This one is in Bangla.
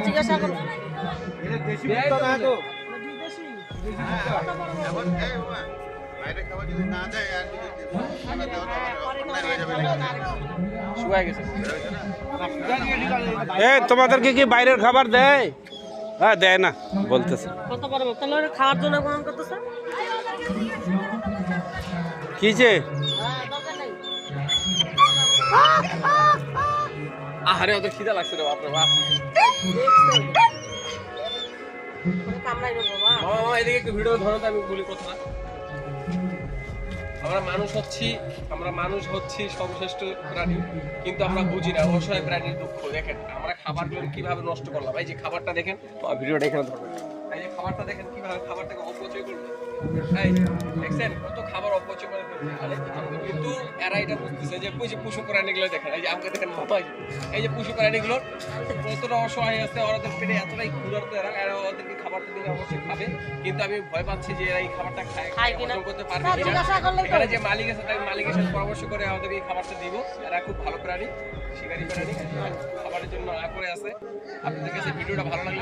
জিজ্ঞাসা করো তোমাদেরকে কি বাইরের খাবার দেয়? হ্যাঁ দেয় না বলতেছে। কত বড় তাহলে খাওয়ার জন্য গ্রহণ করতেছে কিছে আহারে ওদের খিদা লাগছে রে বাপ রে বাপ। কামড়াই দেবো মামা এদিকে একটু ভিডিও ধরো তো, আমি বলি কথা। আমরা মানুষ হচ্ছি সর্বশ্রেষ্ঠ প্রাণী, কিন্তু আমরা বুঝি না অসহায় প্রাণীর দুঃখ। দেখেন আমরা খাবারগুলো কিভাবে নষ্ট করলাম। এই যে খাবারটা দেখেন, ভিডিওটা এখানে ধরবেন। এই যে খাবারটা দেখেন কিভাবে খাবারটাকে অপচয় করলো। এই দেখছেন কত খাবার অপচয় করে ফেলছে। কিন্তু এরা এটা বুঝতেছে যে পশু প্রাণীগুলো দেখেন, এই যে আমাকে দেখেন এই যে পশু প্রাণীগুলো কতটা অসহায় আছে, ওদের পেটে এতটাই ক্ষুধার্ত, এরা ওদেরকে খাবারটা দিলে অবশ্যই খাবে। কিন্তু আমি ভয় পাচ্ছি যে এরা এই খাবারটা হজম করতে পারবে কিনা। এখানে যে মালিক আছে তাই মালিকের সাথে পরামর্শ করে আমাদের এই খাবারটা দিব। এরা খুব ভালো প্রাণী, শিকারী প্রাণী, খাবারের জন্য করে আছে। আপনাদের কাছে ভিডিওটা ভালো লাগলে